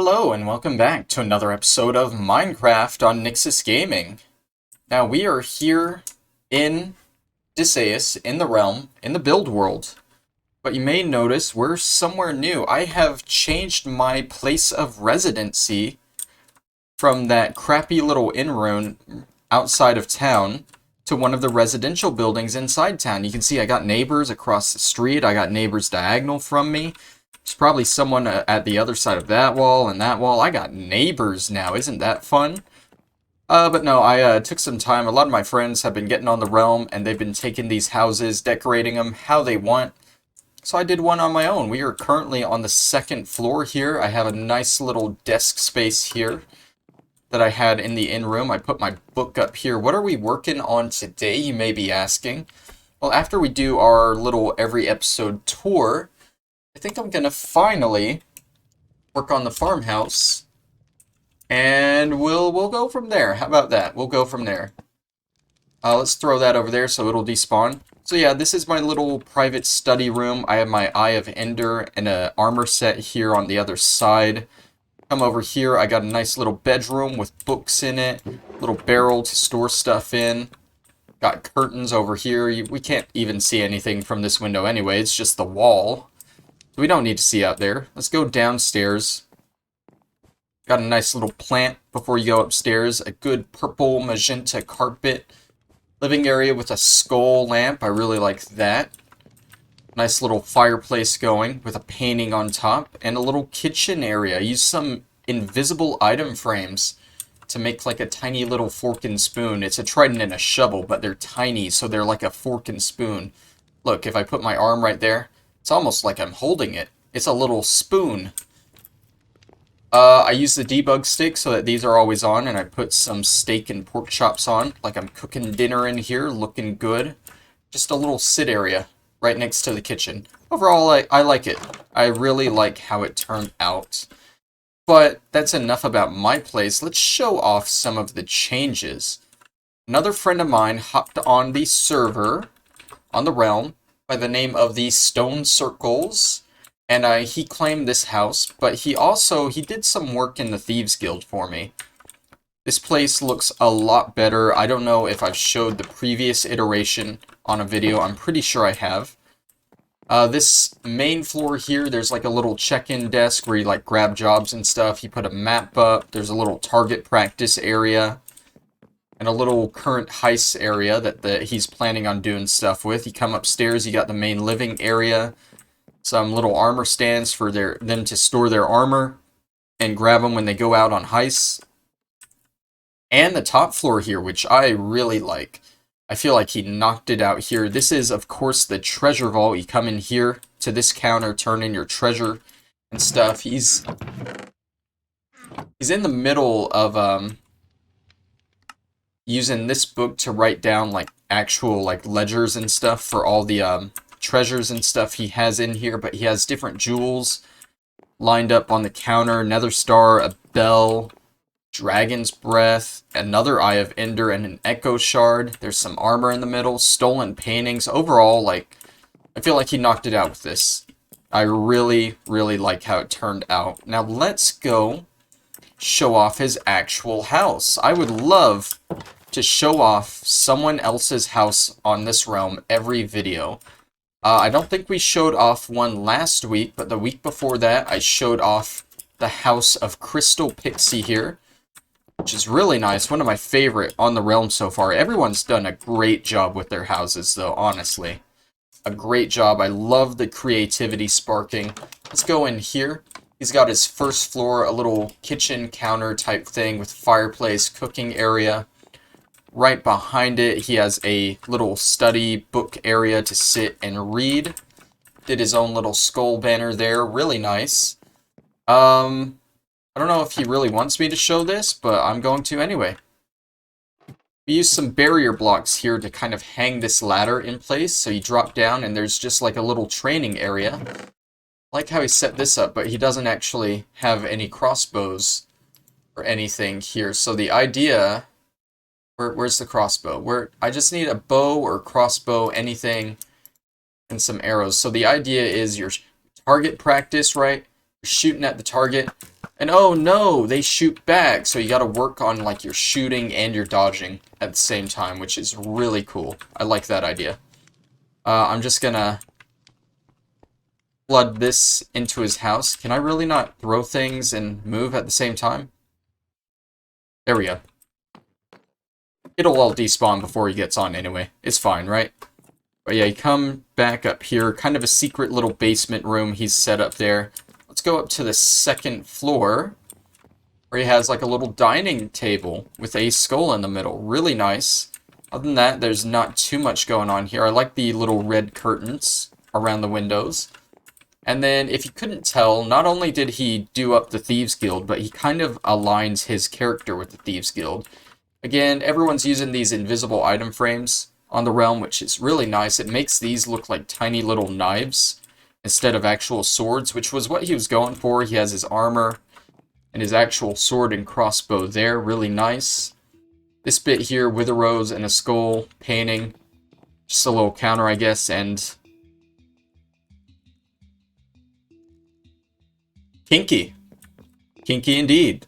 Hello and welcome back to another episode of Minecraft on Nyxus Gaming. Now we are here in Disseus, in the realm, in the build world. But you may notice we're somewhere new. I have changed my place of residency from that crappy little inn room outside of town to one of the residential buildings inside town. You can see I got neighbors across the street. I got neighbors diagonal from me. There's probably someone at the other side of that wall and that wall. I got neighbors now. Isn't that fun? But no, I took some time. A lot of my friends have been getting on the realm, and they've been taking these houses, decorating them how they want. So I did one on my own. We are currently on the second floor here. I have a nice little desk space here that I had in the inn room. I put my book up here. What are we working on today, you may be asking? Well, after we do our little every episode tour, I think I'm going to finally work on the farmhouse, and we'll go from there. How about that? We'll go from there. Let's throw that over there so it'll despawn. So yeah, this is my little private study room. I have my Eye of Ender and an armor set here on the other side. Come over here, I got a nice little bedroom with books in it, little barrel to store stuff in. Got curtains over here. We can't even see anything from this window anyway, it's just the wall. We don't need to see out there. Let's go downstairs. Got a nice little plant before you go upstairs. A good purple magenta carpet. Living area with a skull lamp. I really like that. Nice little fireplace going with a painting on top. And a little kitchen area. I used some invisible item frames to make like a tiny little fork and spoon. It's a trident and a shovel, but they're tiny, so they're like a fork and spoon. Look, if I put my arm right there, it's almost like I'm holding it. It's a little spoon. I use the debug stick so that these are always on, and I put some steak and pork chops on, like I'm cooking dinner in here, looking good. Just a little sit area right next to the kitchen. Overall, I like it. I really like how it turned out. But that's enough about my place. Let's show off some of the changes. Another friend of mine hopped on the server, on the realm, by the name of the Stone Circles, and he claimed this house, but he did some work in the Thieves Guild for me. This place looks a lot better. I don't know if I've showed the previous iteration on a video. I'm pretty sure I have. This main floor here, there's like a little check-in desk where you like grab jobs and stuff. You put a map up. There's a little target practice area. And a little current heist area that he's planning on doing stuff with. You come upstairs, you got the main living area. Some little armor stands for them to store their armor and grab them when they go out on heists. And the top floor here, which I really like. I feel like he knocked it out here. This is, of course, the treasure vault. You come in here to this counter, turn in your treasure and stuff. He's in the middle of using this book to write down like actual like ledgers and stuff for all the treasures and stuff he has in here, but he has different jewels lined up on the counter. Nether star, a bell, dragon's breath, another Eye of Ender, and an echo shard. There's some armor in the middle, stolen paintings. Overall, like, I feel like he knocked it out with this. I really like how it turned out. Now let's go show off his actual house. I would love to show off someone else's house on this realm every video. I don't think we showed off one last week, but the week before that I showed off the house of Crystal Pixie here, which is really nice. One of my favorite on the realm so far. Everyone's done a great job with their houses though, honestly. A great job. I love the creativity sparking. Let's go in here. He's got his first floor, a little kitchen counter type thing with fireplace, cooking area. Right behind it, he has a little study book area to sit and read. Did his own little skull banner there. Really nice. I don't know if he really wants me to show this, but I'm going to anyway. We use some barrier blocks here to kind of hang this ladder in place. So you drop down and there's just like a little training area. I like how he set this up, but he doesn't actually have any crossbows or anything here. So the idea... Where's the crossbow? I just need a bow or crossbow, anything, and some arrows. So the idea is your target practice, right? You're shooting at the target, And oh no, they shoot back, so you gotta work on like your shooting and your dodging at the same time, which is really cool. I like that idea. I'm just gonna flood this into his house. Can I really not throw things and move at the same time? There we go. It'll all despawn before he gets on anyway. It's fine, right? But yeah, you come back up here. Kind of a secret little basement room he's set up there. Let's go up to the second floor, where he has like a little dining table with a skull in the middle. Really nice. Other than that, there's not too much going on here. I like the little red curtains around the windows. And then, if you couldn't tell, not only did he do up the Thieves Guild, but he kind of aligns his character with the Thieves Guild. Again, everyone's using these invisible item frames on the realm, which is really nice. It makes these look like tiny little knives instead of actual swords, which was what he was going for. He has his armor and his actual sword and crossbow there. Really nice. This bit here, with a rose and a skull painting. Just a little counter, I guess, and kinky. Kinky indeed.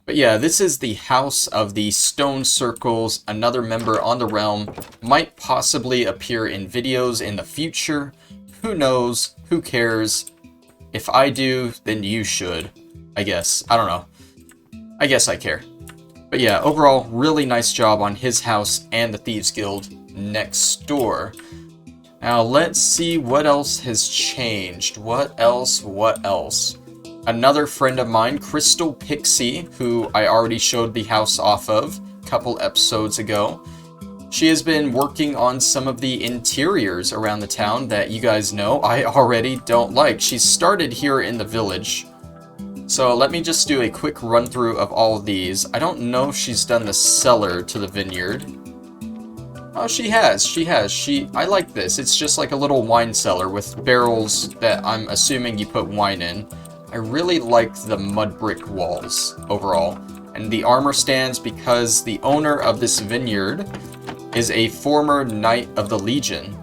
But yeah, this is the House of the Stone Circles. Another member on the realm. Might possibly appear in videos in the future. Who knows? Who cares? If I do, then you should. I guess. I don't know. I guess I care. But yeah, overall, really nice job on his house and the Thieves Guild next door. Now, let's see what else has changed. What else? Another friend of mine, Crystal Pixie, who I already showed the house off of a couple episodes ago. She has been working on some of the interiors around the town that you guys know I already don't like. She started here in the village. So let me just do a quick run through of all of these. I don't know if she's done the cellar to the vineyard. Oh, she has. I like this. It's just like a little wine cellar with barrels that I'm assuming you put wine in. I really like the mud brick walls overall. And the armor stands because the owner of this vineyard is a former Knight of the Legion.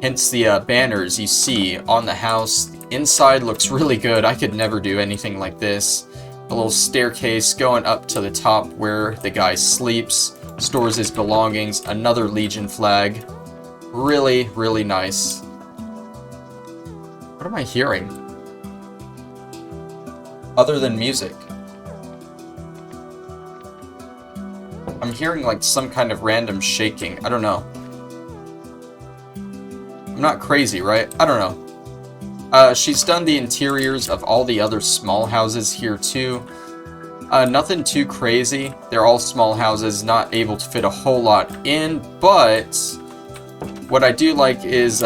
Hence the banners you see on the house. Inside looks really good. I could never do anything like this. A little staircase going up to the top where the guy sleeps, stores his belongings, another Legion flag. Really, really nice. What am I hearing? Other than music. I'm hearing like some kind of random shaking. I don't know. I'm not crazy, right? I don't know. She's done the interiors of all the other small houses here too. Nothing too crazy. They're all small houses, not able to fit a whole lot in, but what I do like is,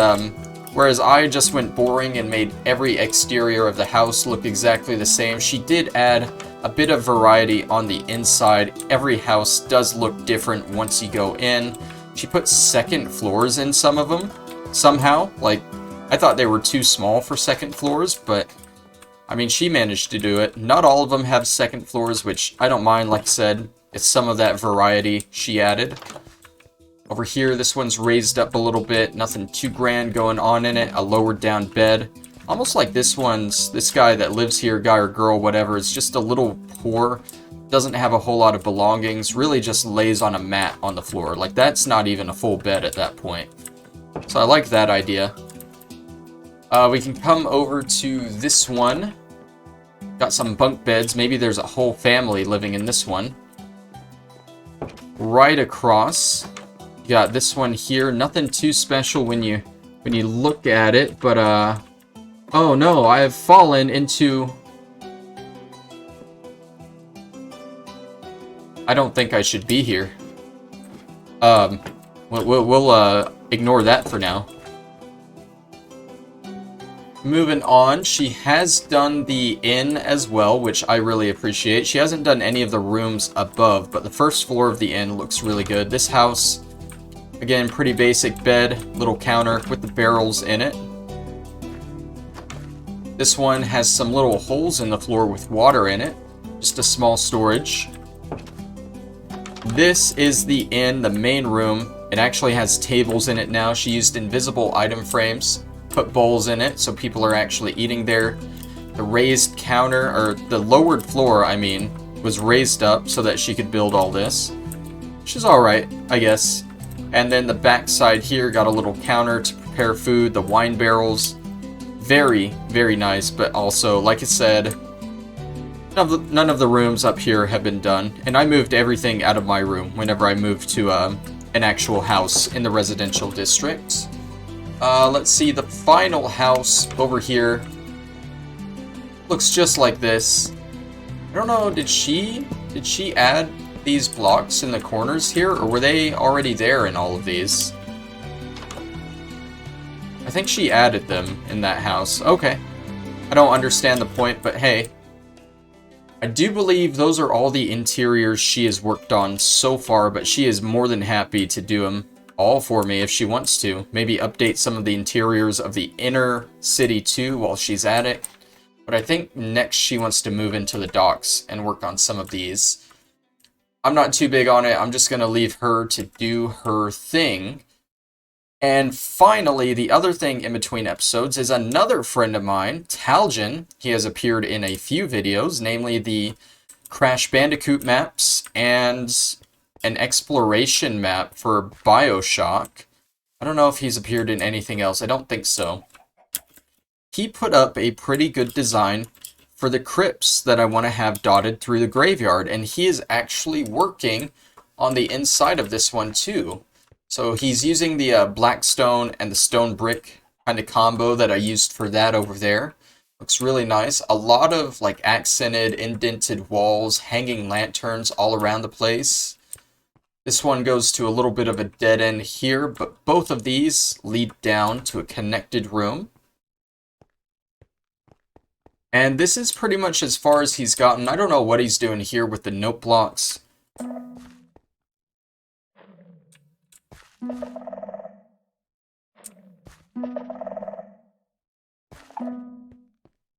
whereas I just went boring and made every exterior of the house look exactly the same, she did add a bit of variety on the inside. Every house does look different once you go in. She put second floors in some of them, somehow. Like, I thought they were too small for second floors, but I mean, she managed to do it. Not all of them have second floors, which I don't mind. Like I said, it's some of that variety she added. Over here, this one's raised up a little bit. Nothing too grand going on in it. A lowered down bed. Almost like this guy that lives here, guy or girl, whatever, is just a little poor. Doesn't have a whole lot of belongings. Really just lays on a mat on the floor. Like, that's not even a full bed at that point. So I like that idea. We can come over to this one. Got some bunk beds. Maybe there's a whole family living in this one. Right across, you got this one here. Nothing too special when you look at it, but oh no, I have fallen into. I don't think I should be here. We'll ignore that for now. Moving on, she has done the inn as well, which I really appreciate. She hasn't done any of the rooms above, but the first floor of the inn looks really good. This house, again, pretty basic bed, little counter with the barrels in it. This one has some little holes in the floor with water in it, just a small storage. This is the inn, the main room. It actually has tables in it now. She used invisible item frames. Put bowls in it so people are actually eating there. The raised counter, or the lowered floor, I mean, was raised up so that she could build all this. Which is alright, I guess. And then the back side here got a little counter to prepare food, the wine barrels. Very, very nice, but also, like I said, none of the rooms up here have been done. And I moved everything out of my room whenever I moved to an actual house in the residential district. Let's see, the final house over here looks just like this. I don't know, did she add these blocks in the corners here, or were they already there in all of these? I think she added them in that house. Okay. I don't understand the point, but hey. I do believe those are all the interiors she has worked on so far, but she is more than happy to do them all for me if she wants to. Maybe update some of the interiors of the inner city too while she's at it. But I think next she wants to move into the docks and work on some of these. I'm not too big on it. I'm just going to leave her to do her thing. And finally, the other thing in between episodes is another friend of mine, Taljan. He has appeared in a few videos, namely the Crash Bandicoot maps and an exploration map for BioShock. I don't know if he's appeared in anything else. I don't think so. He put up a pretty good design for the crypts that I want to have dotted through the graveyard, and he is actually working on the inside of this one too. So he's using the black stone and the stone brick kind of combo that I used for that over there. Looks really nice. A lot of like accented, indented walls, hanging lanterns all around the place. This one goes to a little bit of a dead end here, but both of these lead down to a connected room. And this is pretty much as far as he's gotten. I don't know what he's doing here with the note blocks.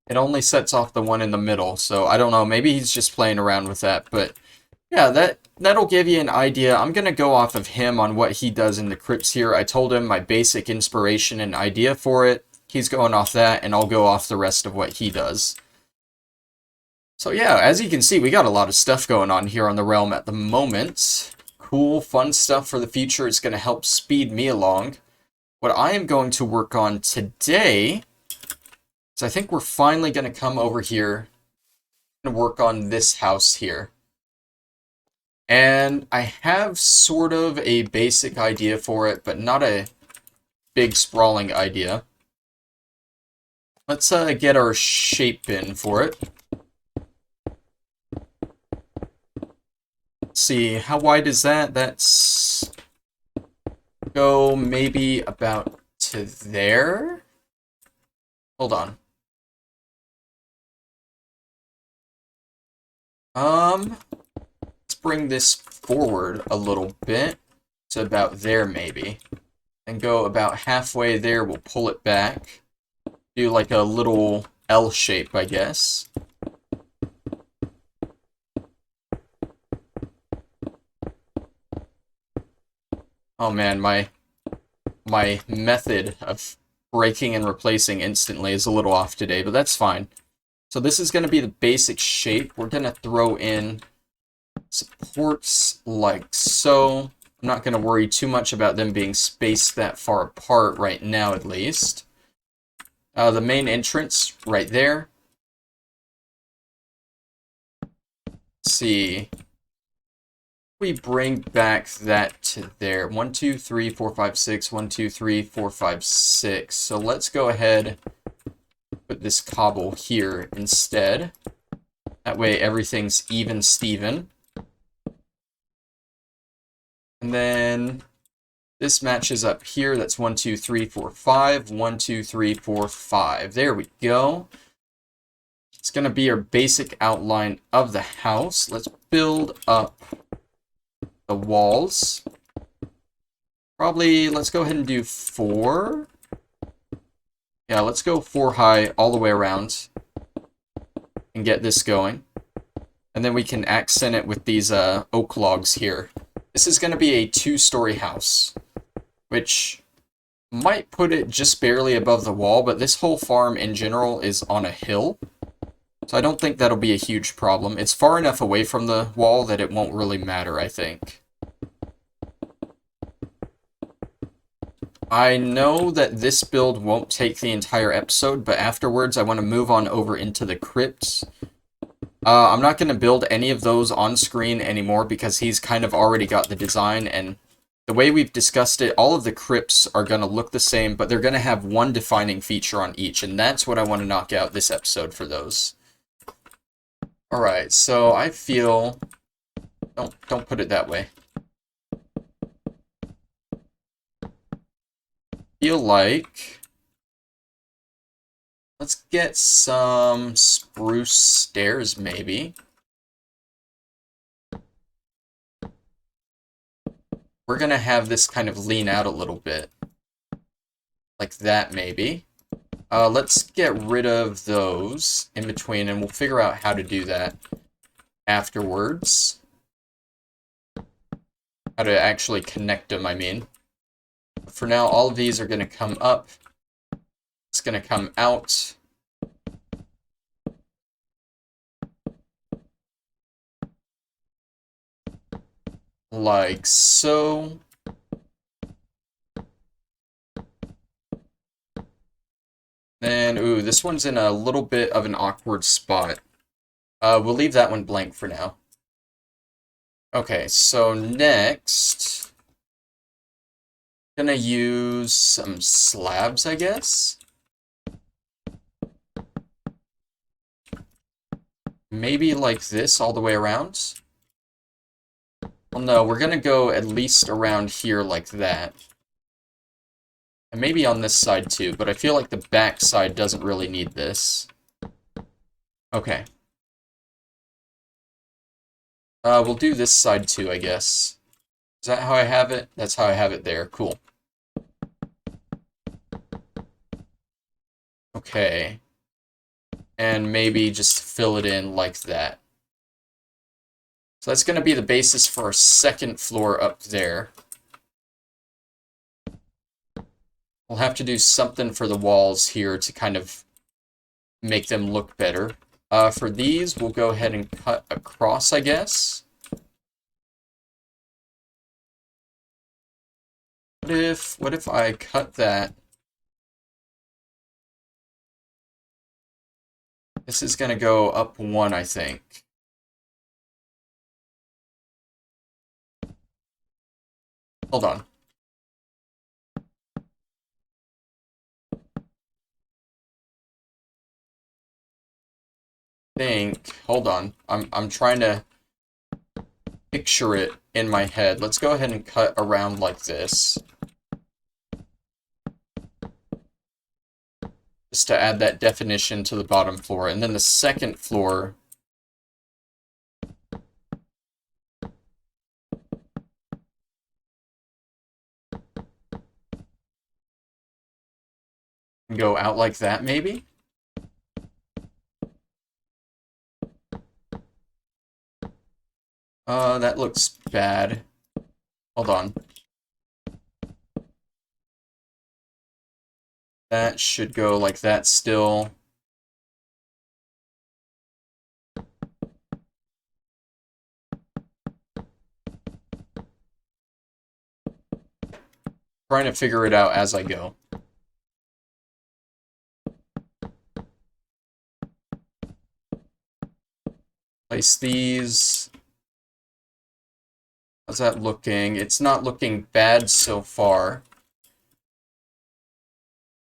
It only sets off the one in the middle, so I don't know. Maybe he's just playing around with that, but yeah, that'll give you an idea. I'm going to go off of him on what he does in the crypts here. I told him my basic inspiration and idea for it. He's going off that, and I'll go off the rest of what he does. So yeah, as you can see, we got a lot of stuff going on here on the realm at the moment. Cool, fun stuff for the future. It's going to help speed me along. What I am going to work on today is I think we're finally going to come over here and work on this house here. And I have sort of a basic idea for it, but not a big sprawling idea. Let's get our shape in for it. Let's see, how wide is that? That's go maybe about to there. Hold on. Let's bring this forward a little bit to about there maybe. And go about halfway there, we'll pull it back. Do like a little L shape, I guess. Oh man, my method of breaking and replacing instantly is a little off today, but that's fine. So this is going to be the basic shape. We're going to throw in supports like so. I'm not going to worry too much about them being spaced that far apart right now, at least. The main entrance right there. Let's see. We bring back that to there. 1, 2, 3, 4, 5, 6. 1, 2, 3, 4, 5, 6. So let's go ahead put this cobble here instead. That way everything's even Steven. And then this matches up here. That's 1, 2, 3, 4, 5. 1, 2, 3, 4, 5. There we go. It's going to be our basic outline of the house. Let's build up the walls. Probably, let's go ahead and do 4. Yeah, let's go 4 high all the way around and get this going. And then we can accent it with these oak logs here. This is going to be a 2-story house, which might put it just barely above the wall, but this whole farm in general is on a hill. So I don't think that'll be a huge problem. It's far enough away from the wall that it won't really matter, I think. I know that this build won't take the entire episode, but afterwards I want to move on over into the crypts. I'm not going to build any of those on screen anymore because he's kind of already got the design, and the way we've discussed it, all of the crypts are going to look the same, but they're going to have one defining feature on each, and that's what I want to knock out this episode for those. Alright, so I feel... Don't put it that way. Feel like... Let's get some spruce stairs, maybe. We're gonna have this kind of lean out a little bit. Like that, maybe. Let's get rid of those in between, and we'll figure out how to do that afterwards. How to actually connect them, I mean. For now, all of these are gonna come up. It's gonna come out. Like so. Then, ooh, this one's in a little bit of an awkward spot. We'll leave that one blank for now. Okay, so next, gonna use some slabs, I guess. Maybe like this all the way around. Well, no, we're gonna go at least around here like that. And maybe on this side too, but I feel like the back side doesn't really need this. Okay. We'll do this side too, I guess. Is that how I have it? That's how I have it there. Cool. Okay. And maybe just fill it in like that. So that's going to be the basis for our second floor up there. We'll have to do something for the walls here to kind of make them look better. For these, we'll go ahead and cut across, I guess. What if I cut that? This is going to go up one, I think. Hold on. Hold on. I'm trying to picture it in my head. Let's go ahead and cut around like this. Just to add that definition to the bottom floor. And then the second floor, go out like that, maybe? That looks bad. Hold on. That should go like that still. Trying to figure it out as I go. Place these. How's that looking? It's not looking bad so far.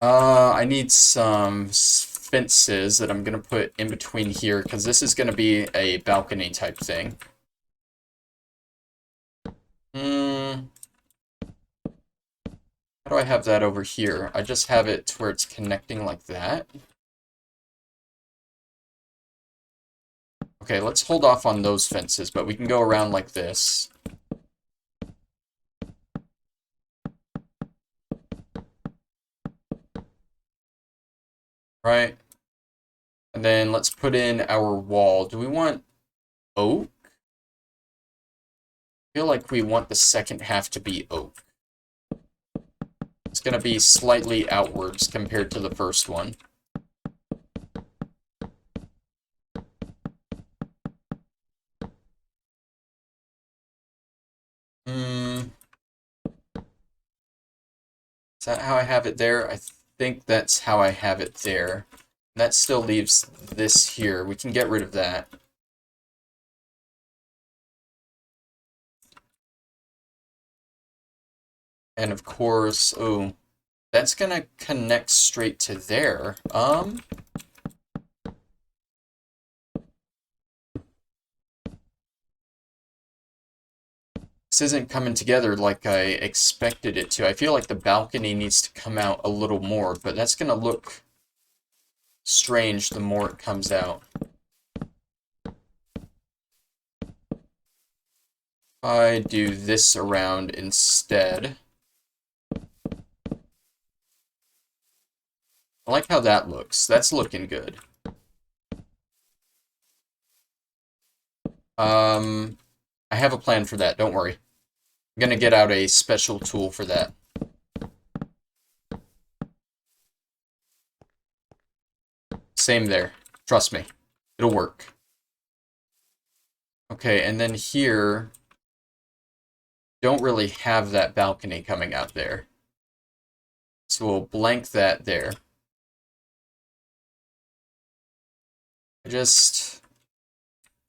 I need some fences that I'm going to put in between here, because this is going to be a balcony type thing. How do I have that over here? I just have it to where it's connecting like that. Okay, let's hold off on those fences, but we can go around like this. Right? And then let's put in our wall. Do we want oak? I feel like we want the second half to be oak. It's going to be slightly outwards compared to the first one. Is that how I have it there? I think that's how I have it there. That still leaves this here. We can get rid of that. And of course, oh, that's gonna connect straight to there. This isn't coming together like I expected it to. I feel like the balcony needs to come out a little more, but that's gonna look strange the more it comes out. If I do this around instead. I like how that looks. That's looking good. I have a plan for that, don't worry. I'm gonna get out a special tool for that. Same there. Trust me. It'll work. Okay, and then here, don't really have that balcony coming out there. So we'll blank that there. Just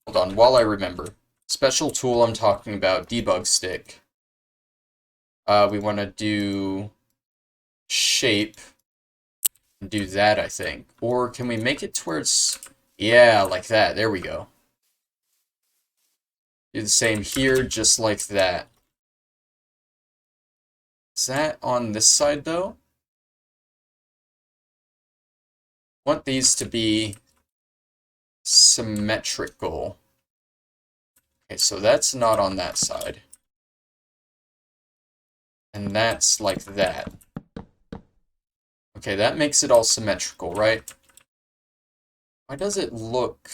hold on while I remember. Special tool I'm talking about, debug stick. We want to do shape and do that, I think. Or can we make it towards, yeah, like that. There we go. Do the same here, just like that. Is that on this side, though? Want these to be symmetrical. Okay, so that's not on that side. And that's like that. Okay, that makes it all symmetrical, right? Why does it look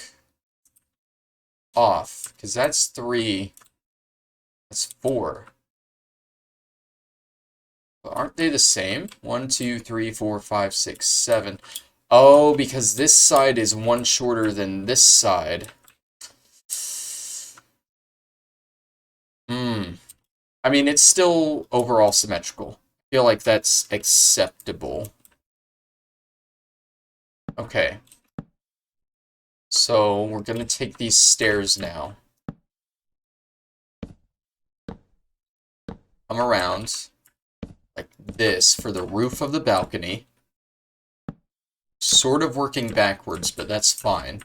off? Because that's 3. That's 4. But aren't they the same? 1, 2, 3, 4, 5, 6, 7. Oh, because this side is one shorter than this side. I mean, it's still overall symmetrical. I feel like that's acceptable. Okay. So, we're gonna take these stairs now. Come around like this for the roof of the balcony. Sort of working backwards, but that's fine.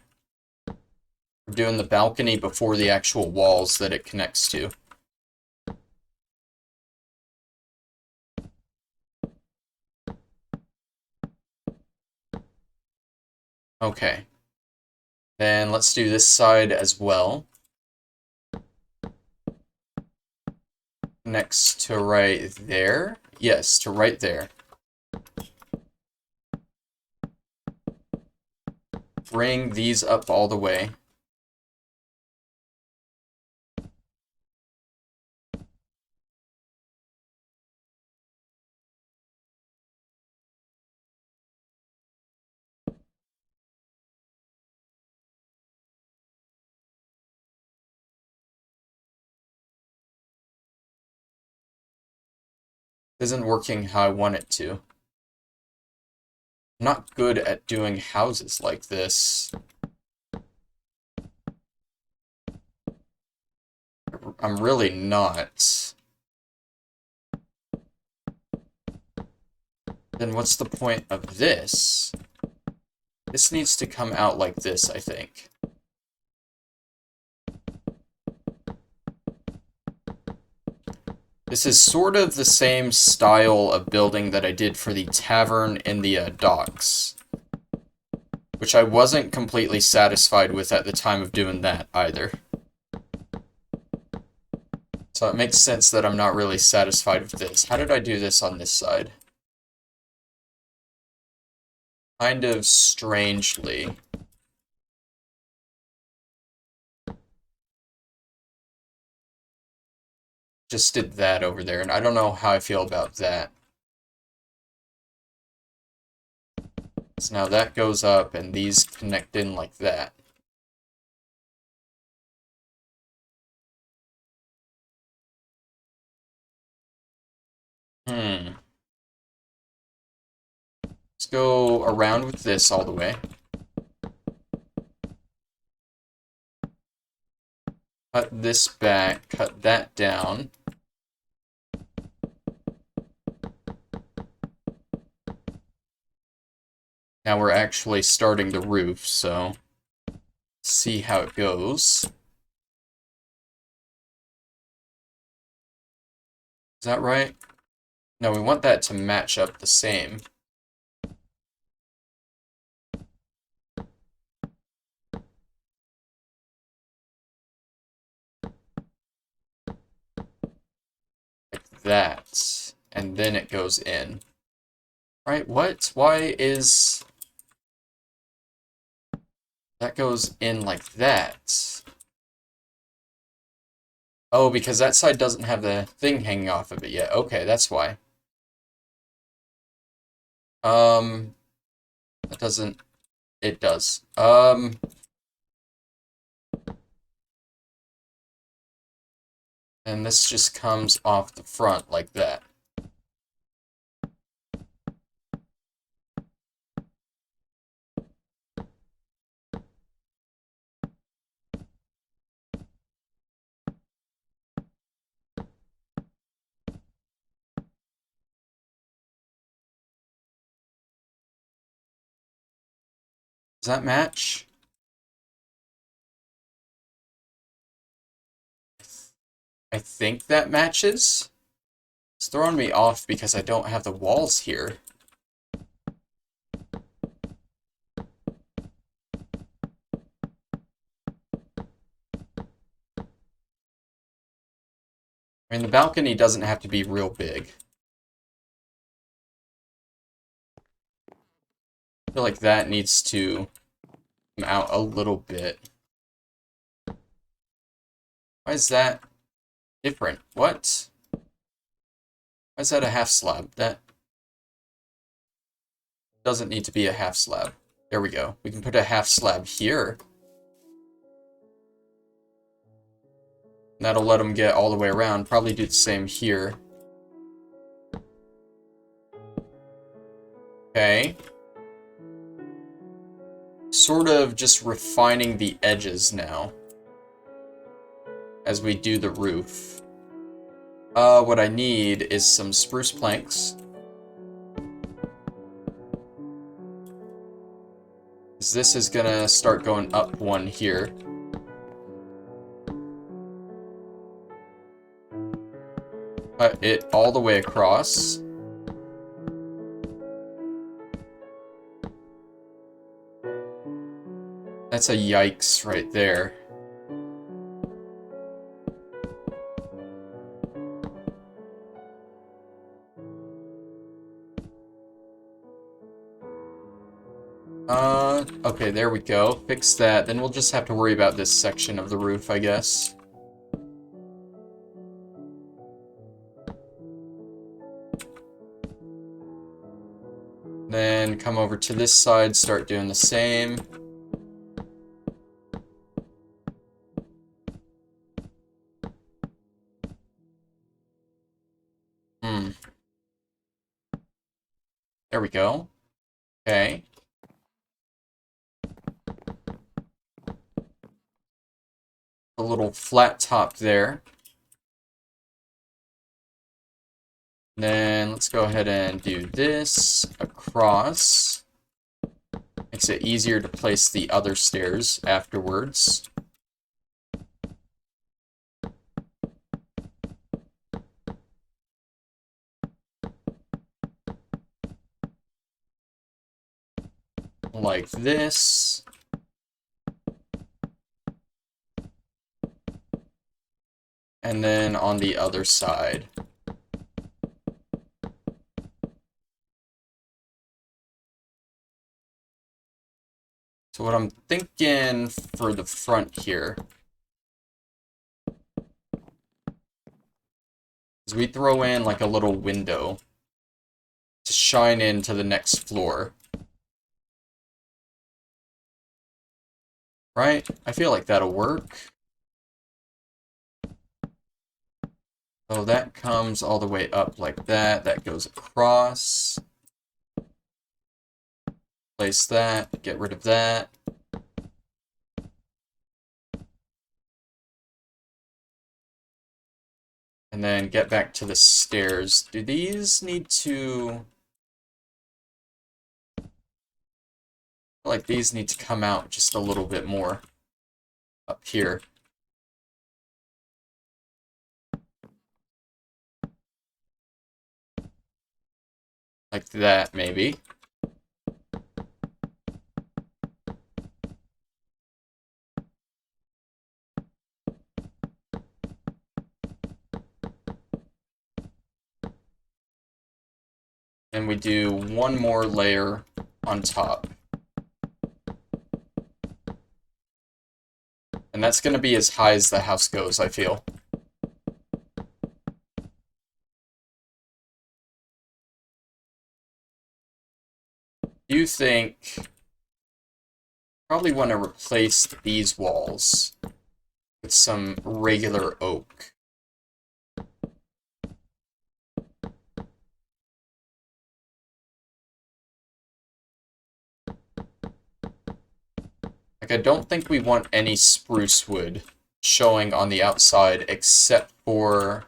We're doing the balcony before the actual walls that it connects to. Okay. Then let's do this side as well. Next to right there. Yes, to right there. Bring these up all the way. Isn't working how I want it to. I'm not good at doing houses like this. I'm really not. Then what's the point of this? This needs to come out like this, I think. This is sort of the same style of building that I did for the tavern in the docks, which I wasn't completely satisfied with at the time of doing that either. So it makes sense that I'm not really satisfied with this. How did I do this on this side? Kind of strangely. Just did that over there, and I don't know how I feel about that. So now that goes up, and these connect in like that. go around with this all the way. Cut this back, cut that down. Now we're actually starting the roof, so see how it goes. Is that right? No, we want that to match up the same. Like that. And then it goes in. Right, what? Why is... that goes in like that? Oh, because that side doesn't have the thing hanging off of it yet. Okay, that's why. That doesn't... it does. And this just comes off the front like that. Does that match? I think that matches. It's throwing me off because I don't have the walls here. I mean, the balcony doesn't have to be real big. I feel like that needs to come out a little bit. Why is that different? What? Why is that a half slab? That doesn't need to be a half slab. There we go. We can put a half slab here. That'll let them get all the way around. Probably do the same here. Okay. Sort of just refining the edges now as we do the roof. What I need is some spruce planks. This is gonna start going up one here. Cut it all the way across. That's a yikes right there. Okay, there we go. Fix that. Then we'll just have to worry about this section of the roof, I guess. Then come over to this side, start doing the same. There we go. Okay. A little flat top there. Then let's go ahead and do this across. Makes it easier to place the other stairs afterwards. Like this. And then on the other side. So what I'm thinking for the front here is we throw in like a little window to shine into the next floor. Right? I feel like that'll work. So that comes all the way up like that. That goes across. Place that, get rid of that. And then get back to the stairs. Do these need to... I feel like these need to come out just a little bit more up here. Like that, maybe. And we do one more layer on top. And that's going to be as high as the house goes, I feel. You think... Probably want to replace these walls with some regular oak. Like, I don't think we want any spruce wood showing on the outside except for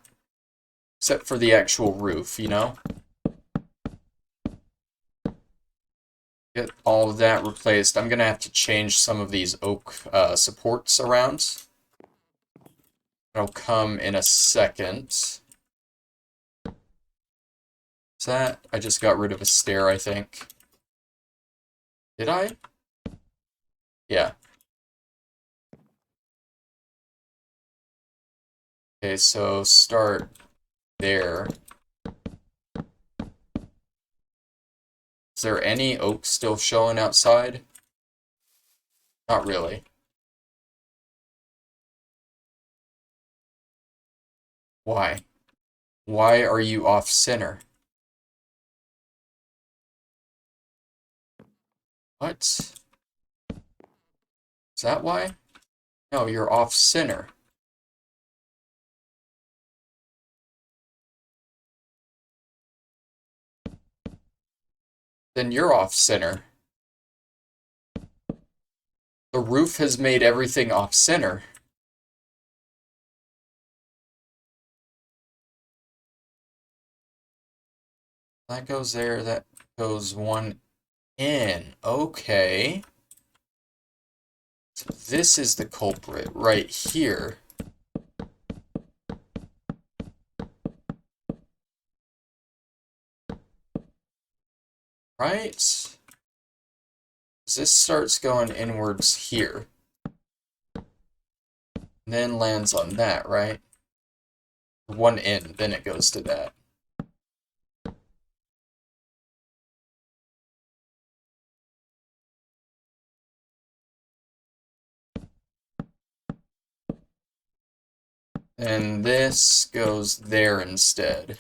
the actual roof, you know? Get all of that replaced. I'm gonna have to change some of these oak supports around. It'll come in a second. Is that? I just got rid of a stair, I think. Did I? Yeah. Okay, so start there. Is there any oak still showing outside? Not really. Why? Why are you off center? What? Is that why? No, you're off center. Then you're off center. The roof has made everything off center. That goes there, that goes one in. Okay. So this is the culprit right here. Right? This starts going inwards here. And then lands on that, right? One in, then it goes to that. And this goes there instead.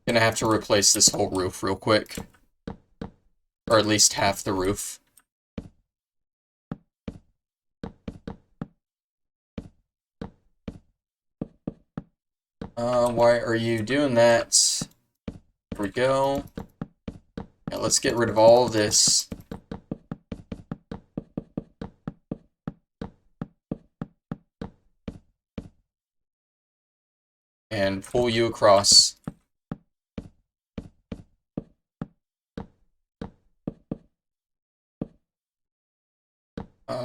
Gonna have to replace this whole roof real quick. Or at least half the roof. Why are you doing that? Here we go. Now let's get rid of all of this. And pull you across.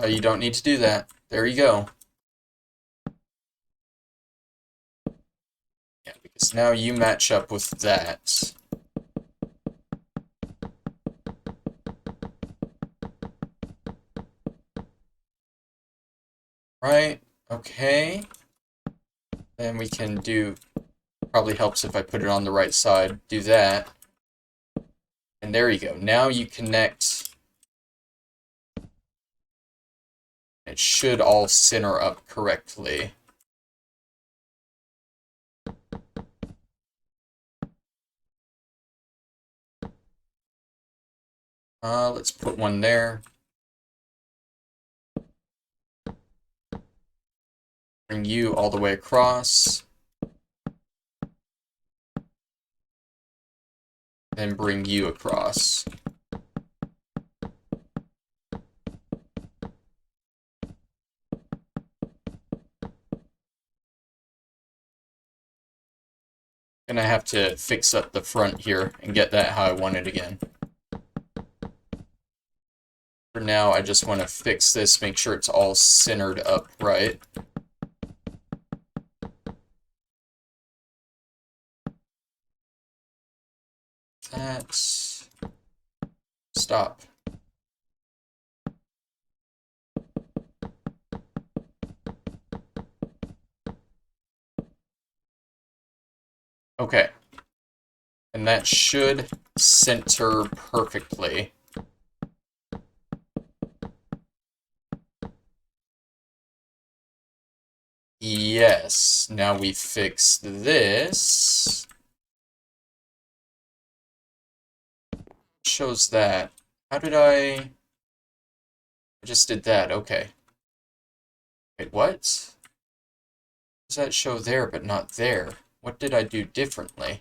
You don't need to do that. There you go. Yeah, because now you match up with that. Right, okay. Then we can do, probably helps if I put it on the right side, do that. And there you go. Now you connect. It should all center up correctly. Let's put one there. Bring you all the way across. Then bring you across. Gonna have to fix up the front here and get that how I want it again. For now, I just want to fix this, make sure it's all centered up right. That's... Stop. Okay. And that should center perfectly. Yes. Now we fix this. Shows that. How did I just did that. Okay. Wait, what? Does that show there but not there? What did I do differently?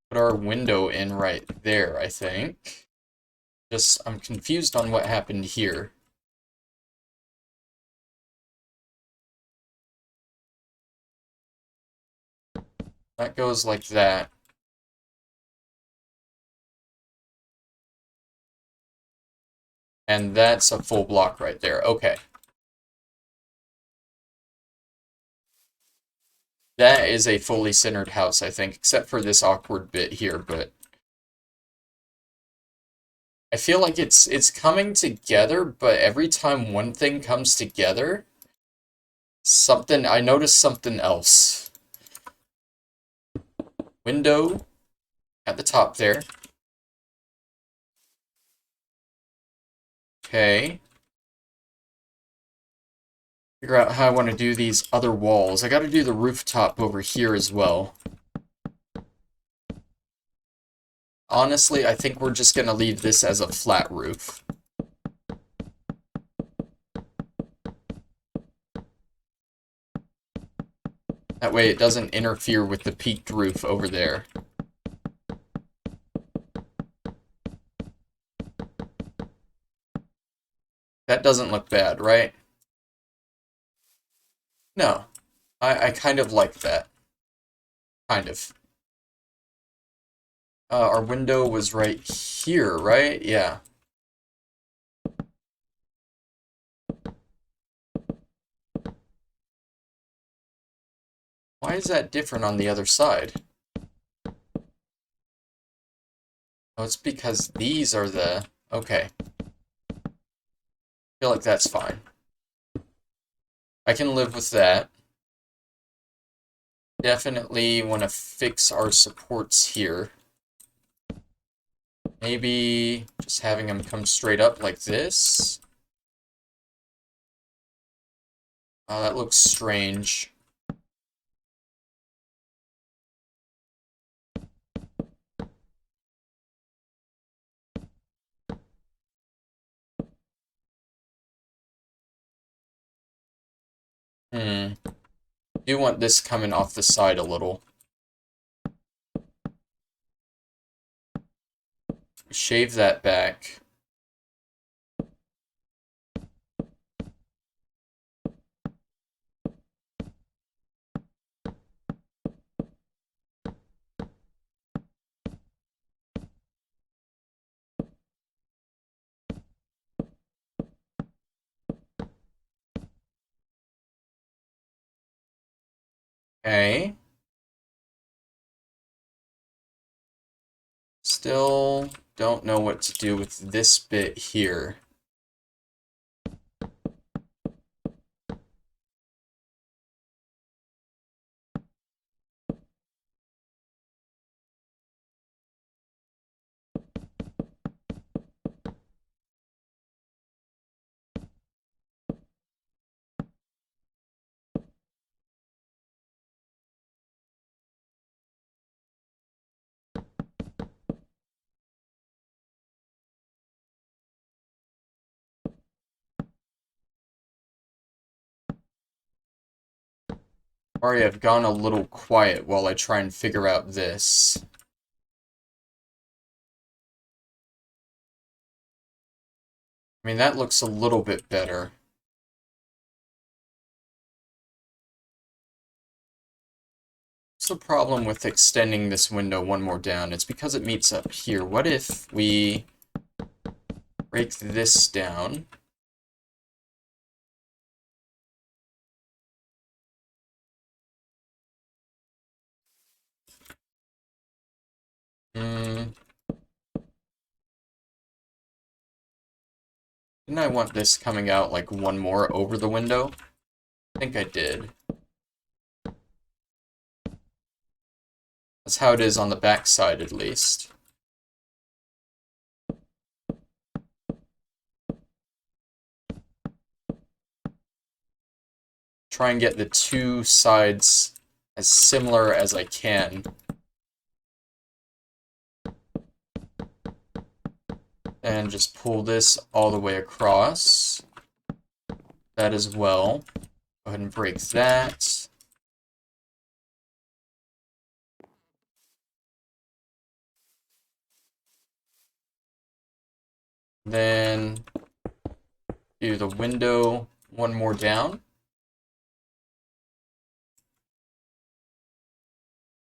Put our window in right there, I think. I'm confused on what happened here. That goes like that. And that's a full block right there. Okay. That is a fully centered house, I think, except for this awkward bit here, but I feel like it's coming together, but every time one thing comes together, I noticed something else. Window at the top there. Okay. Figure out how I want to do these other walls. I gotta do the rooftop over here as well. Honestly, I think we're just gonna leave this as a flat roof. That way it doesn't interfere with the peaked roof over there. That doesn't look bad, right? No. I kind of like that. Kind of. Our window was right here, right? Yeah. Why is that different on the other side? Oh, it's because these are the... Okay. I feel like that's fine. I can live with that. Definitely want to fix our supports here. Maybe just having them come straight up like this. Oh, that looks strange. Do want this coming off the side a little. Shave that back. Okay. Still don't know what to do with this bit here. Sorry, I've gone a little quiet while I try and figure out this. I mean, that looks a little bit better. What's the problem with extending this window one more down? It's because it meets up here. What if we break this down? Didn't I want this coming out like one more over the window? I think I did. That's how it is on the back side, at least. Try and get the two sides as similar as I can. And just pull this all the way across. That as well. Go ahead and break that. Then do the window one more down.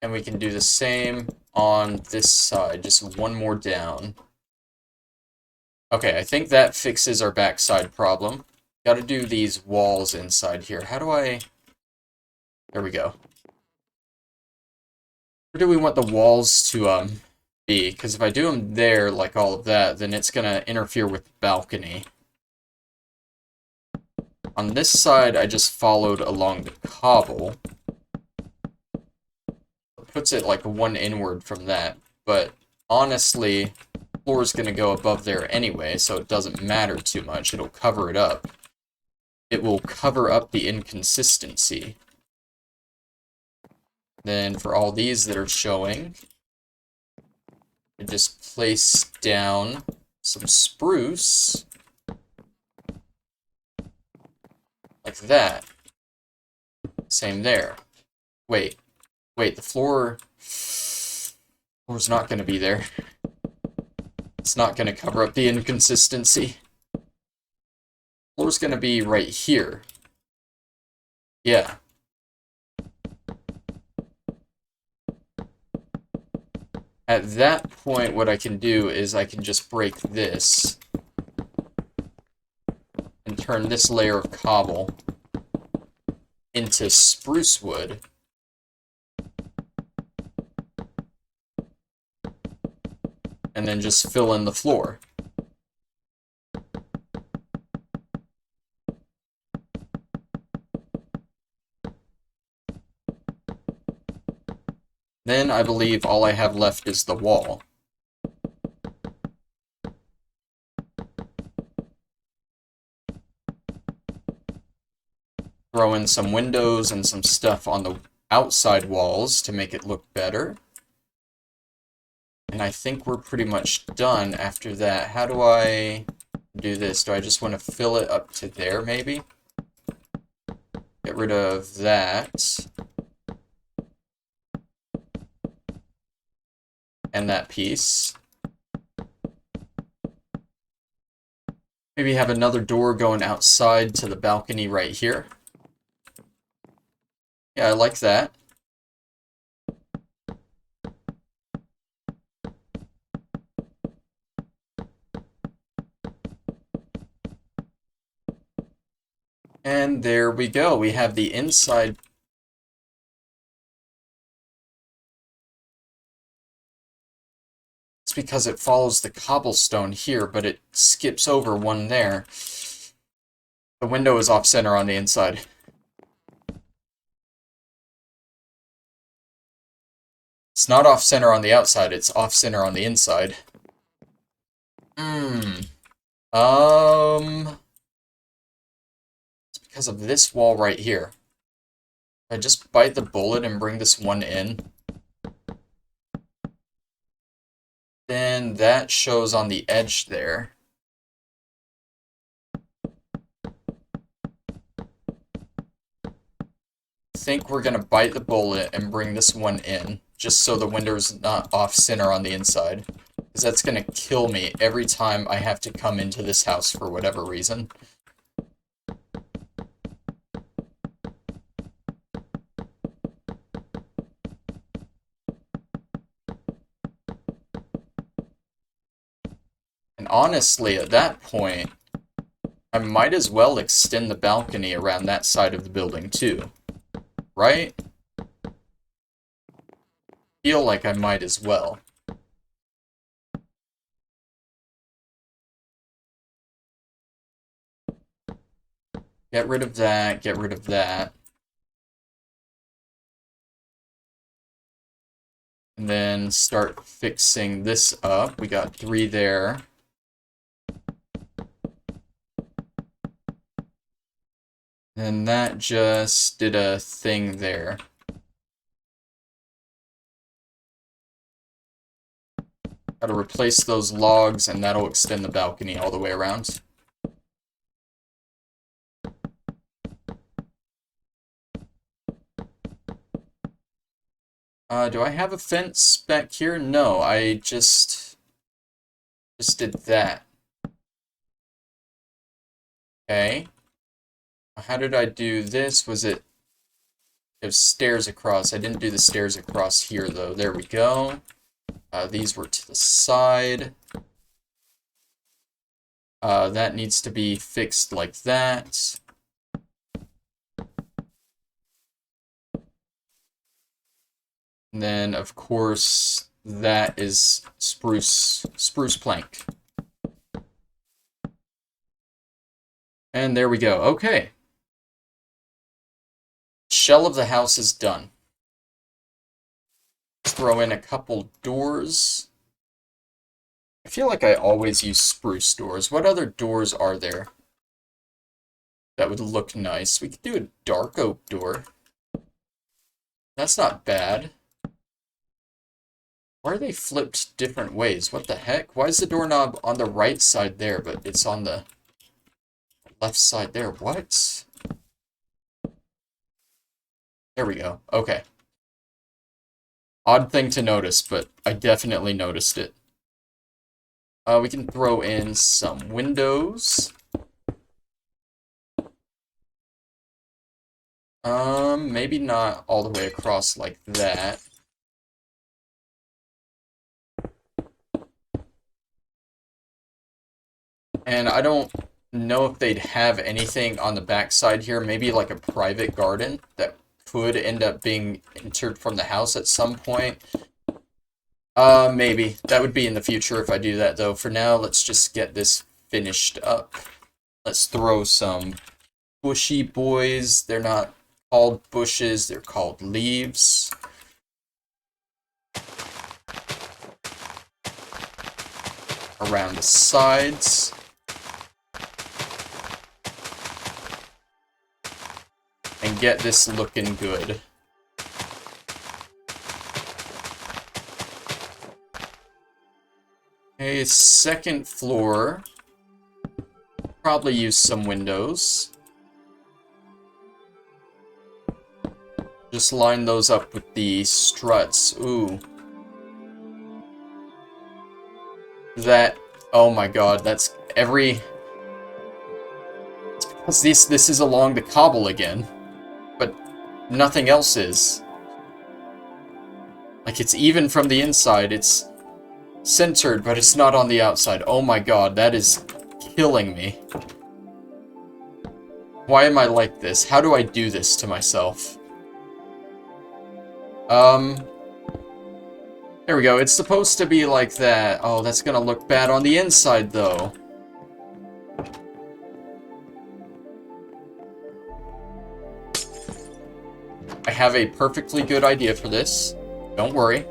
And we can do the same on this side, just one more down. Okay, I think that fixes our backside problem. Gotta do these walls inside here. How do I... There we go. Where do we want the walls to be? Because if I do them there, like all of that, then it's gonna interfere with the balcony. On this side, I just followed along the cobble. It puts it like one inward from that, but honestly, the floor is gonna go above there anyway, so it doesn't matter too much. It'll cover it up. It will cover up the inconsistency. Then for all these that are showing, I just place down some spruce. Like that. Same there. Wait, the floor's not going to be there. It's not going to cover up the inconsistency. Floor's going to be right here. Yeah. At that point, what I can do is I can just break this and turn this layer of cobble into spruce wood. And then just fill in the floor. Then I believe all I have left is the wall. Throw in some windows and some stuff on the outside walls to make it look better. And I think we're pretty much done after that. How do I do this? Do I just want to fill it up to there, maybe? Get rid of that. And that piece. Maybe have another door going outside to the balcony right here. Yeah, I like that. And there we go. We have the inside. It's because it follows the cobblestone here, but it skips over one there. The window is off center on the inside. It's not off center on the outside, it's off center on the inside. It's because of this wall right here. I just bite the bullet and bring this one in. Then that shows on the edge there. I think we're gonna bite the bullet and bring this one in, just so the window's not off center on the inside. Because that's going to kill me every time I have to come into this house for whatever reason. And honestly, at that point, I might as well extend the balcony around that side of the building too. Right? Feel like I might as well. Get rid of that, get rid of that. And then start fixing this up. We got 3 there. And that just did a thing there. Gotta replace those logs, and that'll extend the balcony all the way around. Do I have a fence back here? No, I just did that. Okay. How did I do this? It was stairs across. I didn't do the stairs across here, though. There we go. These were to the side. That needs to be fixed like that. And then, of course, that is spruce plank. And there we go. Okay. Shell of the house is done. Let's throw in a couple doors. I feel like I always use spruce doors. What other doors are there that would look nice? We could do a dark oak door. That's not bad. Why are they flipped different ways? What the heck? Why is the doorknob on the right side there, but it's on the left side there? What? There we go. Okay. Odd thing to notice, but I definitely noticed it. We can throw in some windows. Maybe not all the way across like that. And I don't know if they'd have anything on the backside here. Maybe like a private garden that could end up being entered from the house at some point. Maybe. That would be in the future if I do that, though. For now, let's just get this finished up. Let's throw some bushy boys. They're not called bushes, they're called leaves. Around the sides. And get this looking good. Okay, second floor. Probably use some windows. Just line those up with the struts. Ooh. That, oh my god, that's every... It's because this is along the cobble again. But nothing else is. Like, it's even from the inside. It's centered, but it's not on the outside. Oh my god, that is killing me. Why am I like this? How do I do this to myself? There we go. It's supposed to be like that. Oh, that's gonna look bad on the inside, though. I have a perfectly good idea for this. Don't worry.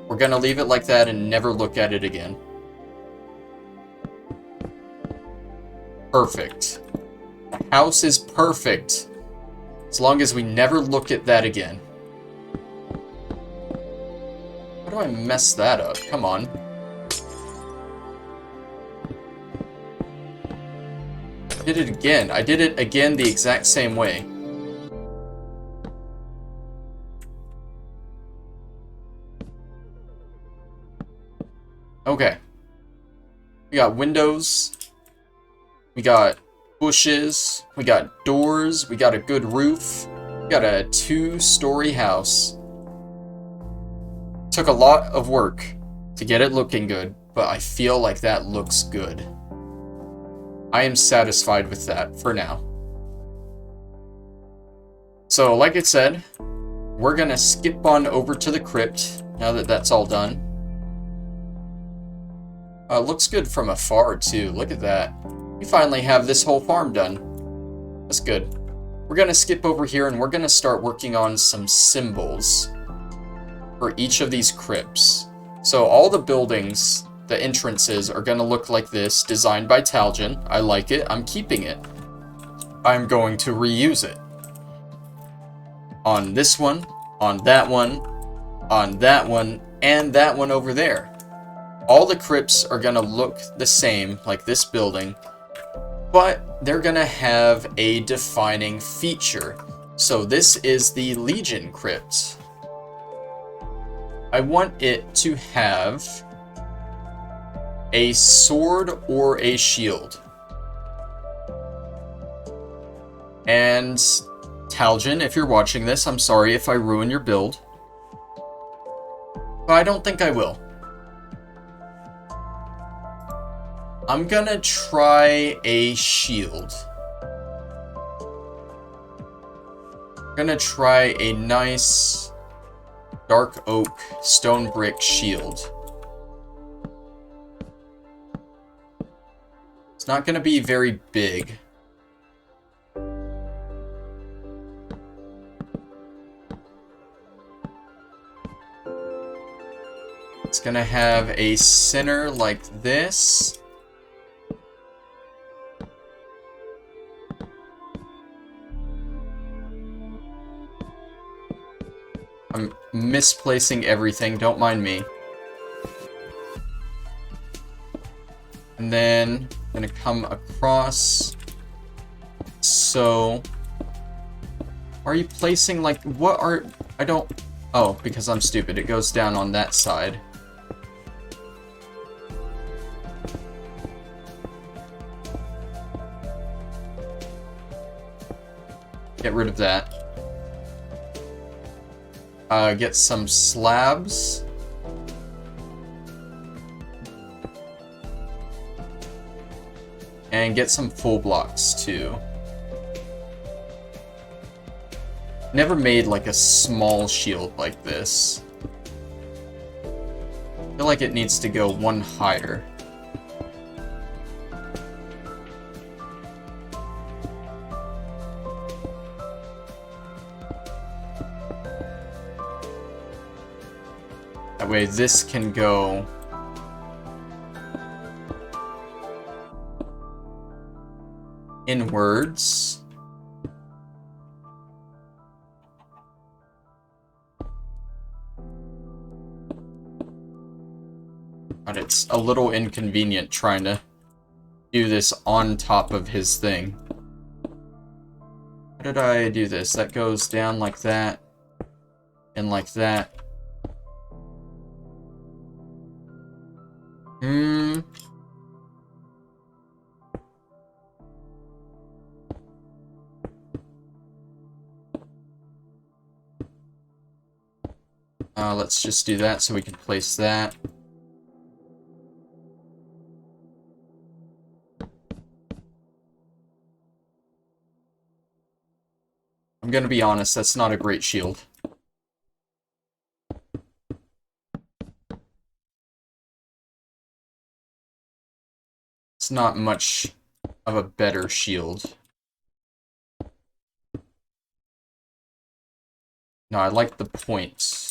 We're gonna leave it like that and never look at it again. Perfect. The house is perfect. As long as we never look at that again. How do I mess that up? Come on. I did it again. I did it again the exact same way. Okay. We got windows. We got bushes. We got doors. We got a good roof. We got a 2-story house. Took a lot of work to get it looking good, but I feel like that looks good. I am satisfied with that for now. So, like I said, we're gonna skip on over to the crypt now that that's all done. Looks good from afar, too. Look at that. We finally have this whole farm done. That's good. We're gonna skip over here and we're gonna start working on some symbols for each of these crypts. So all the buildings, the entrances, are gonna look like this, designed by Talgen. I like it. I'm keeping it. I'm going to reuse it. On this one, on that one, on that one, and that one over there. All the crypts are gonna look the same, like this building, but they're gonna have a defining feature. So this is the Legion crypt. I want it to have a sword or a shield. And Talgen, if you're watching this, I'm sorry if I ruin your build, but I don't think I will. I'm gonna try a shield. I'm gonna try a nice dark oak stone brick shield. It's not gonna be very big. It's gonna have a center like this. I'm misplacing everything, don't mind me. And then I'm gonna come across. So, are you placing like, what are, I don't, oh, because I'm stupid, it goes down on that side. Get rid of that. Get some slabs. And get some full blocks, too. Never made, like, a small shield like this. I feel like it needs to go one higher. That way this can go inwards. But it's a little inconvenient trying to do this on top of his thing. How did I do this? That goes down like that, and like that. Let's just do that so we can place that. I'm gonna be honest, that's not a great shield. It's not much of a better shield. No, I like the point.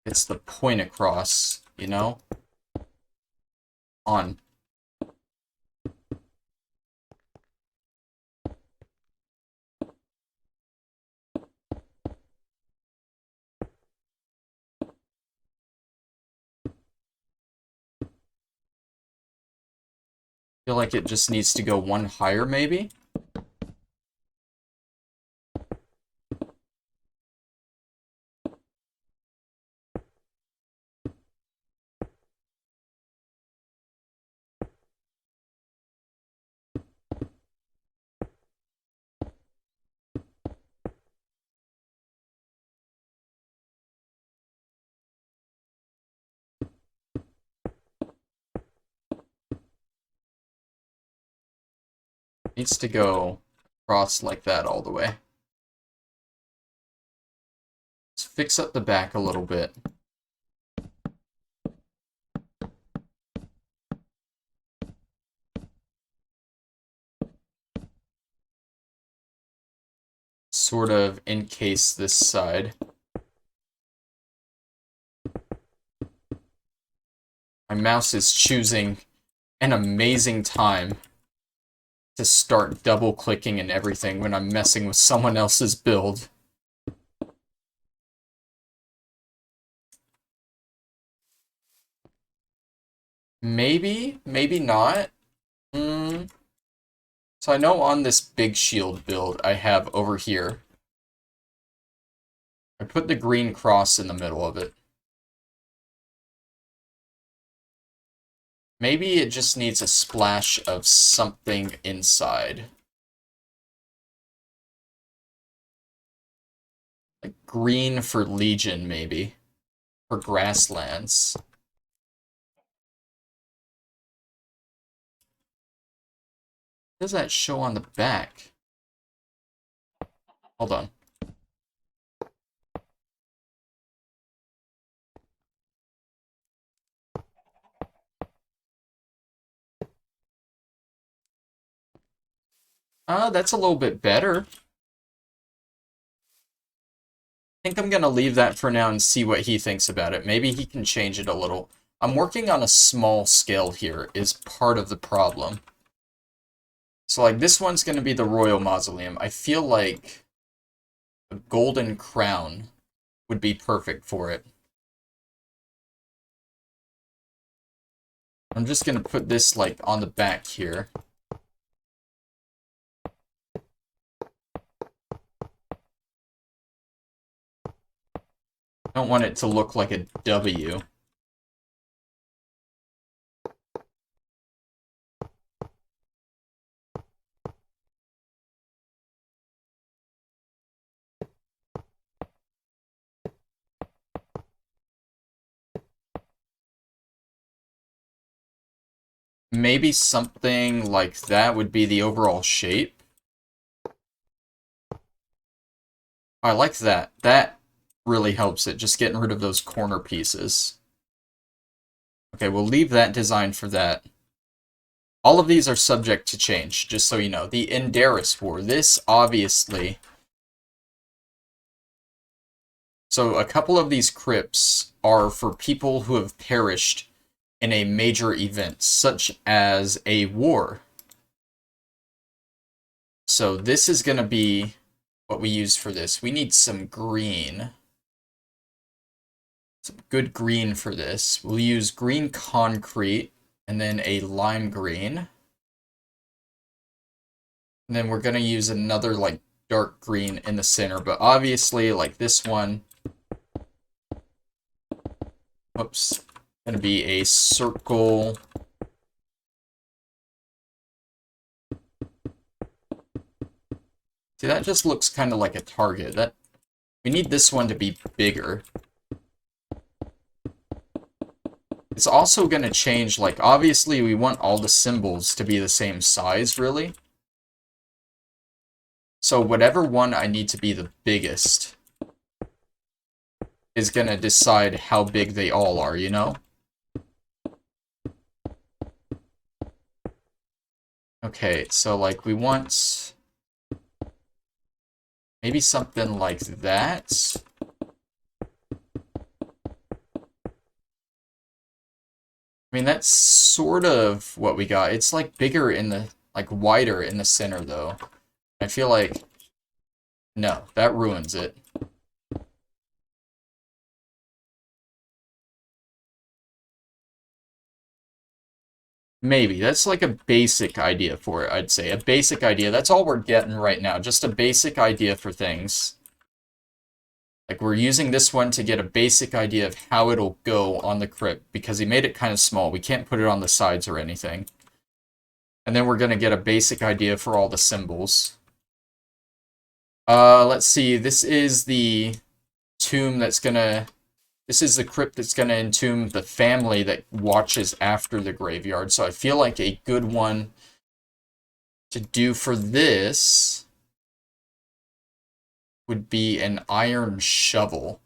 It's the point across, you know? On. Feel like it just needs to go one higher, maybe? Needs to go across like that all the way. Let's fix up the back a little bit. Sort of encase this side. My mouse is choosing an amazing time to start double clicking and everything when I'm messing with someone else's build. Maybe, maybe not. So I know on this big shield build I have over here, I put the green cross in the middle of it. Maybe it just needs a splash of something inside. Like green for Legion, maybe. For grasslands. Does that show on the back? Hold on. That's a little bit better. I think I'm gonna leave that for now and see what he thinks about it. Maybe he can change it a little. I'm working on a small scale here, is part of the problem. So, like, this one's gonna be the Royal Mausoleum. I feel like a golden crown would be perfect for it. I'm just gonna put this, like, on the back here. I don't want it to look like a W. Maybe something like that would be the overall shape. I like that. That really helps it, just getting rid of those corner pieces. Okay, we'll leave that design for that. All of these are subject to change, just so you know. The Indaris War, this obviously... So a couple of these crypts are for people who have perished in a major event, such as a war. So this is going to be what we use for this. We need some green. Some good green for this. We'll use green concrete and then a lime green. And then we're going to use another like dark green in the center, but obviously like this one, oops, going to be a circle. See, that just looks kind of like a target. That we need this one to be bigger. It's also going to change, like, obviously we want all the symbols to be the same size, really. So whatever one I need to be the biggest is going to decide how big they all are, you know? Okay, so, like, we want maybe something like that. I mean, that's sort of what we got. It's, like, bigger in the, like, wider in the center, though. I feel like, no, that ruins it. Maybe. That's like a basic idea for it, I'd say. A basic idea. That's all we're getting right now. Just a basic idea for things. Like, we're using this one to get a basic idea of how it'll go on the crypt, because he made it kind of small. We can't put it on the sides or anything. And then we're going to get a basic idea for all the symbols. Let's see. This is the tomb that's going to... This is the crypt that's going to entomb the family that watches after the graveyard. So I feel like a good one to do for this would be an iron shovel.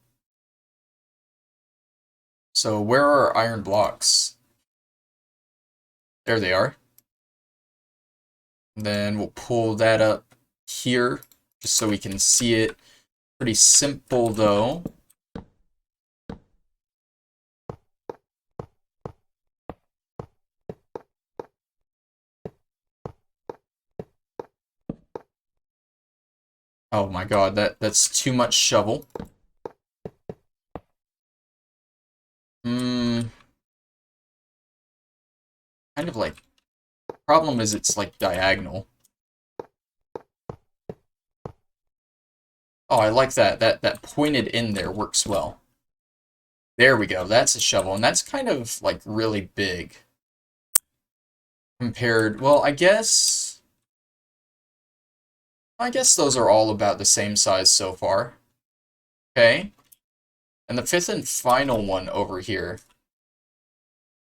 So where are our iron blocks? There they are. Then we'll pull that up here just so we can see it. Pretty simple though. Oh my god, that's too much shovel. Kind of like, problem is it's like diagonal. Oh, I like that. That pointed in there works well. There we go. That's a shovel, and that's kind of like really big compared. Well, I guess those are all about the same size so far. Okay. And the fifth and final one over here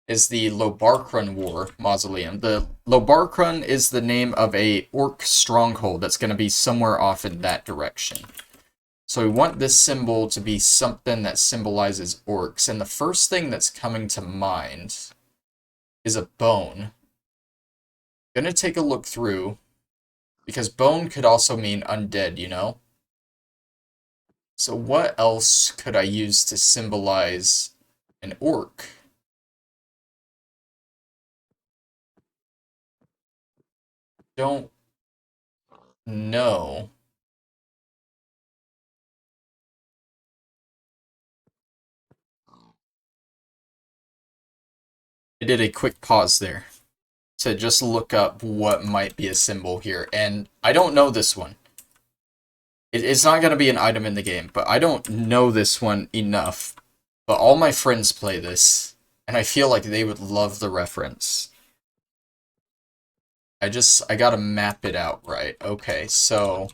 is the Lobarkrun War Mausoleum. The Lobarkrun is the name of a orc stronghold that's going to be somewhere off in that direction. So we want this symbol to be something that symbolizes orcs. And the first thing that's coming to mind is a bone. I'm going to take a look through, because bone could also mean undead, you know? So what else could I use to symbolize an orc? Don't know. I did a quick pause there to just look up what might be a symbol here, and I don't know this one. It's not going to be an item in the game, but I don't know this one enough. But all my friends play this, and I feel like they would love the reference. I gotta map it out right. Okay, so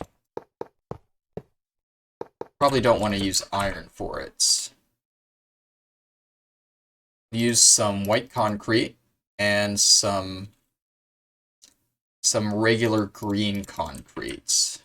probably don't want to use iron for it. Use some white concrete and some regular green concrete.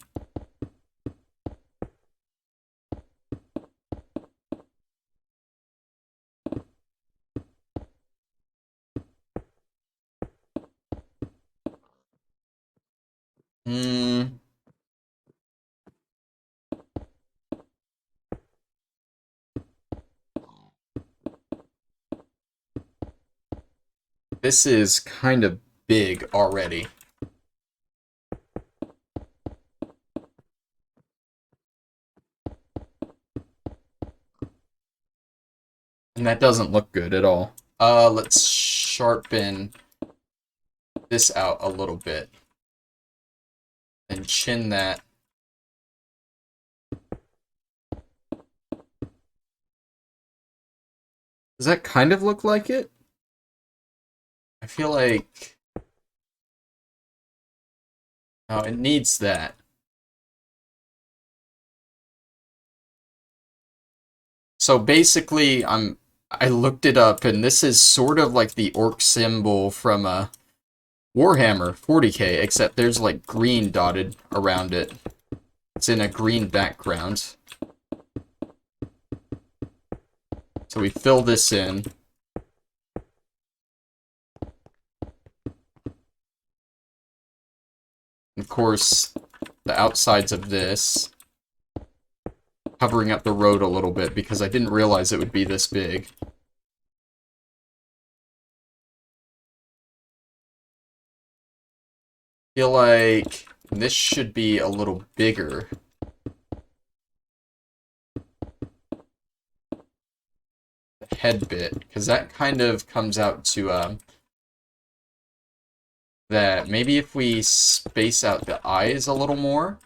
This is kind of big already. And that doesn't look good at all. Let's sharpen this out a little bit. And chin that. Does that kind of look like it? I feel like... Oh, it needs that. So basically, I looked it up, and this is sort of like the orc symbol from Warhammer 40k, except there's like green dotted around it. It's in a green background. So we fill this in. Of course, the outsides of this, covering up the road a little bit because I didn't realize it would be this big. Feel like this should be a little bigger. The head bit, because that kind of comes out to that maybe if we space out the eyes a little more.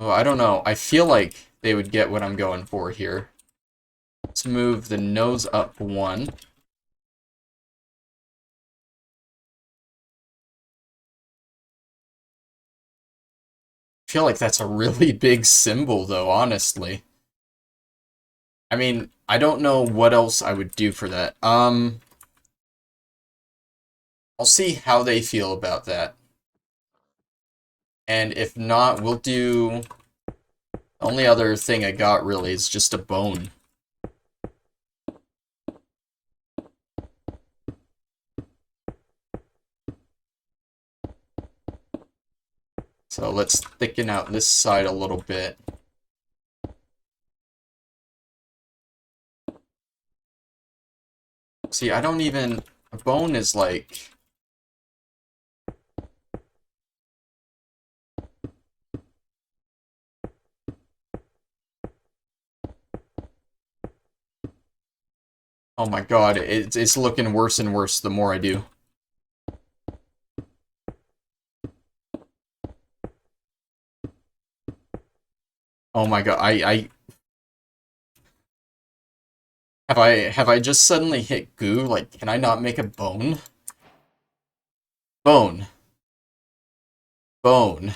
Oh, I don't know. I feel like they would get what I'm going for here. Let's move the nose up one. feel like that's a really big symbol, though, honestly. I mean, I don't know what else I would do for that. I'll see how they feel about that. And if not, we'll do... The only other thing I got, really, is just a bone. So let's thicken out this side a little bit. See, I don't even... A bone is like... Oh my god, it's looking worse and worse the more I do. Oh my god, have I just suddenly hit goo? Like, can I not make a bone? Bone. Bone.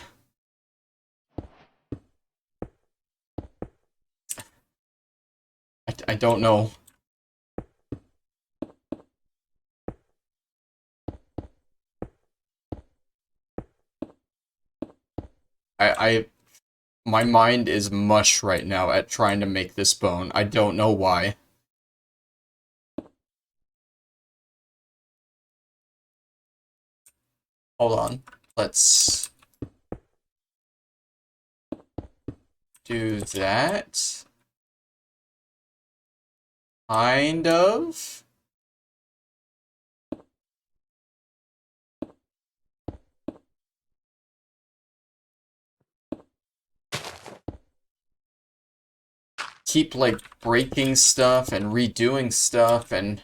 I don't know. My mind is mush right now at trying to make this bone. I don't know why. Hold on. Let's do that. Kind of. Keep, like, breaking stuff and redoing stuff, and...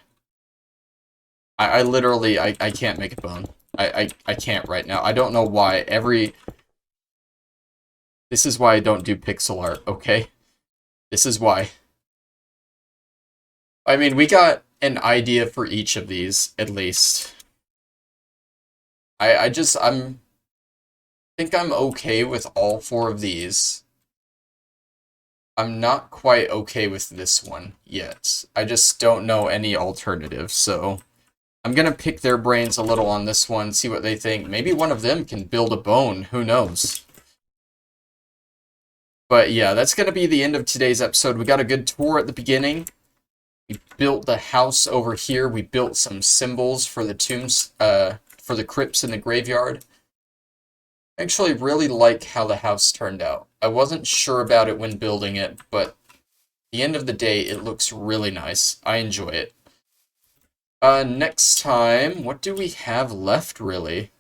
I literally, I can't make a bone. I can't right now. I don't know why. This is why I don't do pixel art, okay? This is why. I mean, we got an idea for each of these, at least. I think I'm okay with all four of these. I'm not quite okay with this one yet. I just don't know any alternatives, so... I'm gonna pick their brains a little on this one, see what they think. Maybe one of them can build a bone, who knows? But yeah, that's gonna be the end of today's episode. We got a good tour at the beginning. We built the house over here. We built some symbols for the tombs, for the crypts in the graveyard. I actually really like how the house turned out. I wasn't sure about it when building it, but at the end of the day, it looks really nice. I enjoy it. Next time, what do we have left, really?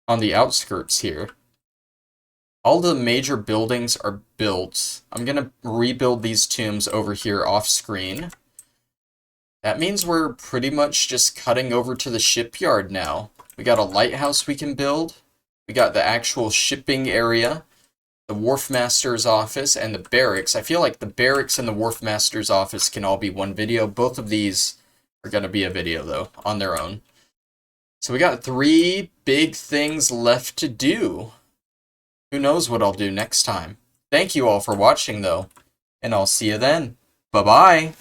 On the outskirts here. All the major buildings are built. I'm gonna rebuild these tombs over here off-screen. That means we're pretty much just cutting over to the shipyard now. We got a lighthouse we can build. We got the actual shipping area, the wharfmaster's office, and the barracks. I feel like the barracks and the wharfmaster's office can all be one video. Both of these are going to be a video, though, on their own. So we got 3 big things left to do. Who knows what I'll do next time. Thank you all for watching, though, and I'll see you then. Bye-bye!